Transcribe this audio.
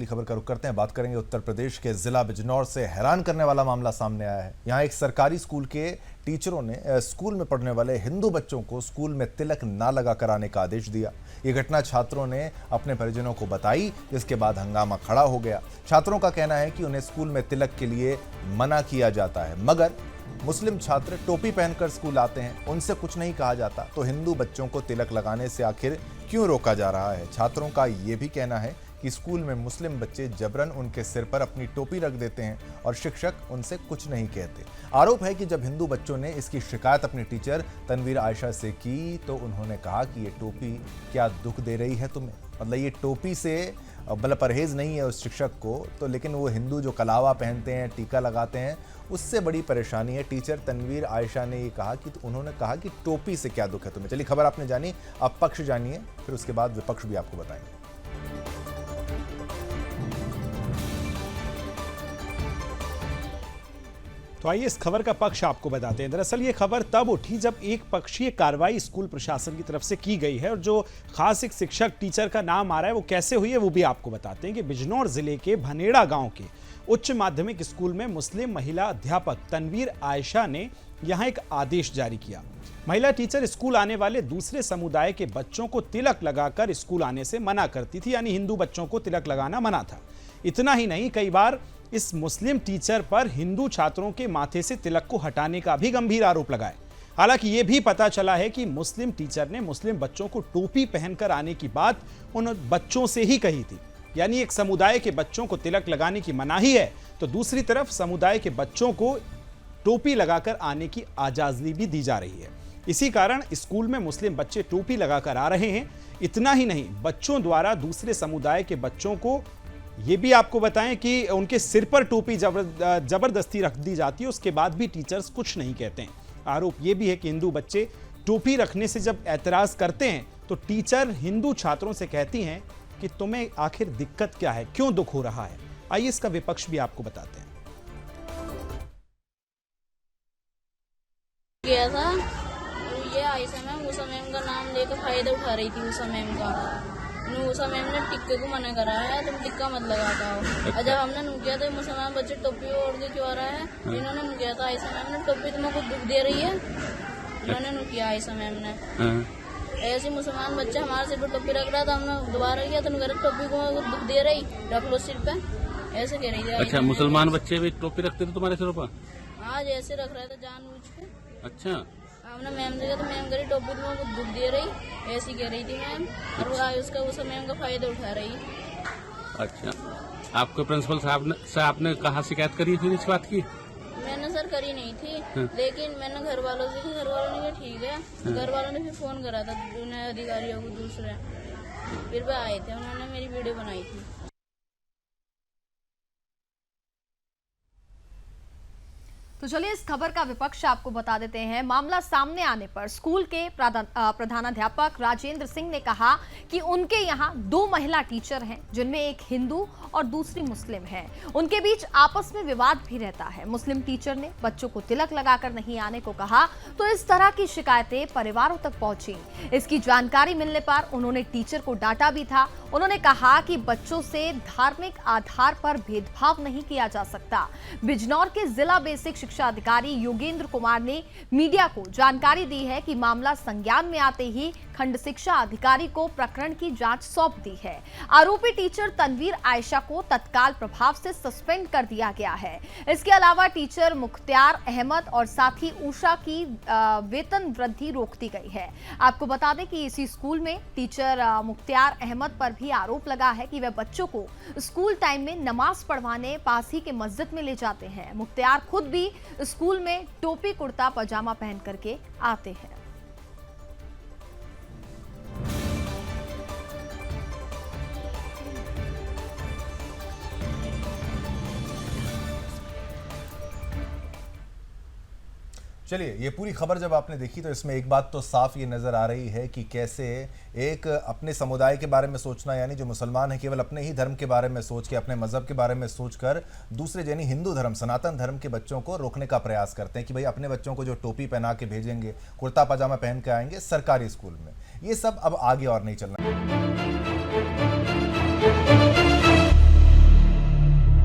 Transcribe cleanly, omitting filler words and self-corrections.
अगली खबर का रुख करते हैं। बात करेंगे उत्तर प्रदेश के जिला बिजनौर से। हैरान करने वाला मामला सामने आया है। यहाँ एक सरकारी स्कूल के टीचरों ने स्कूल में पढ़ने वाले हिंदू बच्चों को स्कूल में तिलक ना लगा कर आने का आदेश दिया। ये घटना छात्रों ने अपने परिजनों को बताई, जिसके बाद हंगामा खड़ा हो गया। छात्रों का कहना है कि उन्हें स्कूल में तिलक के लिए मना किया जाता है, मगर मुस्लिम छात्र टोपी पहनकर स्कूल आते हैं, उनसे कुछ नहीं कहा जाता, तो हिंदू बच्चों को तिलक लगाने से आखिर क्यों रोका जा रहा है। छात्रों का यह भी कहना है कि स्कूल में मुस्लिम बच्चे जबरन उनके सिर पर अपनी टोपी रख देते हैं और शिक्षक उनसे कुछ नहीं कहते। आरोप है कि जब हिंदू बच्चों ने इसकी शिकायत अपनी टीचर तनवीर आयशा से की तो उन्होंने कहा कि ये टोपी क्या दुख दे रही है तुम्हें। मतलब ये टोपी से मतलब परहेज नहीं है उस शिक्षक को, तो लेकिन वो हिंदू जो कलावा पहनते हैं, टीका लगाते हैं, उससे बड़ी परेशानी है। टीचर तनवीर आयशा ने ये कहा कि उन्होंने कहा कि टोपी से क्या दुख है तुम्हें। चलिए खबर आपने जानी, आप पक्ष जानिए, फिर उसके बाद विपक्ष भी आपको बताएंगे। तो आइए इस खबर का पक्ष आपको बताते हैं। दरअसल ये खबर तब उठी जब एक पक्षीय कार्रवाई स्कूल प्रशासन की तरफ से की गई है, और जो खास एक शिक्षक टीचर का नाम आ रहा है वो कैसे हुई है वो भी आपको बताते हैं कि बिजनौर जिले के भनेड़ा गांव के उच्च माध्यमिक स्कूल में मुस्लिम महिला अध्यापक तनवीर आयशा ने यहां एक आदेश जारी किया। महिला टीचर स्कूल आने वाले दूसरे समुदाय के बच्चों को तिलक लगाकर स्कूल आने से मना करती थी, यानी हिंदू बच्चों को तिलक लगाना मना था। इतना ही नहीं, कई बार इस मुस्लिम टीचर पर हिंदू छात्रों के माथे से तिलक को हटाने का भी गंभीर आरोप लगाए। हालांकि यह भी पता चला है कि मुस्लिम टीचर ने मुस्लिम बच्चों को टोपी पहनकर आने की बात उन बच्चों से ही कही थी। यानी एक समुदाय के बच्चों को तिलक लगाने की मनाही है, तो दूसरी तरफ समुदाय के बच्चों को टोपी लगाकर आने की आजादी भी दी जा रही है। इसी कारण स्कूल में मुस्लिम बच्चे टोपी लगाकर आ रहे हैं। इतना ही नहीं, बच्चों द्वारा दूसरे समुदाय के बच्चों को ये भी आपको बताएं कि उनके सिर पर टोपी जबरदस्ती रख दी जाती है, उसके बाद भी टीचर्स कुछ नहीं कहते हैं। आरोप ये भी है कि हिंदू बच्चे टोपी रखने से जब एतराज करते हैं तो टीचर हिंदू छात्रों से कहती हैं कि तुम्हें आखिर दिक्कत क्या है, क्यों दुख हो रहा है। आइए इसका विपक्ष भी आपको बताते हैं। गया था ये आयशा मैम, उषा मैम का नाम लेकर फायदा उठा रही थी। उषा मैम ने टिक्के को मना करा है, तुम टिक्का मत लगाता हो। और जब हमने नु किया तो मुसलमान बच्चे टोपी ओढ़ के क्यों आ रहा है, इन्होंने नु किया था। आयशा मैम ने टोपी तुमको दुख दे रही है, इन्होंने नु किया आयशा मैम ने। ऐसे मुसलमान बच्चे हमारे सिर पर टोपी रख रहा था, हमने दोबारा किया तो टोपी को दुख दे रही, रख लो सिर पे, ऐसे कह रही थी। अच्छा, मुसलमान बच्चे भी टोपी रखते थे तुम्हारे सिर पर? हाँ, जैसे रख रहे थे जानबूझ के। अच्छा, हमने मैम देखा तो मैम करी टोपी तुमको दुख दे रही, ऐसी कह रही थी मैम, और उसका उस मैम का फायदा उठा रही। अच्छा, आपको प्रिंसिपल साहब ने कहा शिकायत करी थी इस बात की? मैंने सर करी नहीं थी, लेकिन मैंने घर वालों से की, घर वालों ने कहा ठीक है। घर वालों ने फिर फोन करा था उन्हें अधिकारियों को दूसरे, फिर वो आए थे, उन्होंने मेरी वीडियो बनाई थी। तो चलिए इस खबर का विपक्ष आपको बता देते हैं। मामला सामने आने पर स्कूल के प्रधानाध्यापक राजेंद्र सिंह ने कहा कि उनके यहाँ 2 महिला टीचर हैं, जिनमें एक हिंदू और दूसरी मुस्लिम है। उनके बीच आपस में विवाद भी रहता है। मुस्लिम टीचर ने बच्चों को तिलक लगाकर नहीं आने को कहा, तो इस तरह की शिकायतें परिवारों तक पहुंची। इसकी जानकारी मिलने पर उन्होंने टीचर को डांटा भी था। उन्होंने कहा कि बच्चों से धार्मिक आधार पर भेदभाव नहीं किया जा सकता। बिजनौर के जिला बेसिक शिक्षा अधिकारी योगेंद्र कुमार ने मीडिया को जानकारी दी है कि मामला संज्ञान में आते ही खंड शिक्षा अधिकारी को प्रकरण की जांच सौंप दी है। आरोपी टीचर तनवीर आयशा को तत्काल प्रभाव से सस्पेंड कर दिया गया है। इसके अलावा टीचर मुख्तार अहमद और साथी उषा की वेतन वृद्धि रोक दी गई है। आपको बता दें कि इसी स्कूल में टीचर मुख्तार अहमद पर भी आरोप लगा है कि वह बच्चों को स्कूल टाइम में नमाज पढ़वाने पास ही के मस्जिद में ले जाते हैं। मुख्तार खुद भी स्कूल में टोपी कुर्ता पजामा पहन करके आते हैं। चलिए, ये पूरी खबर जब आपने देखी तो इसमें एक बात तो साफ ये नज़र आ रही है कि कैसे एक अपने समुदाय के बारे में सोचना, यानी जो मुसलमान है केवल अपने ही धर्म के बारे में सोच के, अपने मज़हब के बारे में सोचकर दूसरे यानी हिंदू धर्म, सनातन धर्म के बच्चों को रोकने का प्रयास करते हैं कि भाई अपने बच्चों को जो टोपी पहना के भेजेंगे, कुर्ता पजामा पहन के आएंगे सरकारी स्कूल में, ये सब अब आगे और नहीं चलना।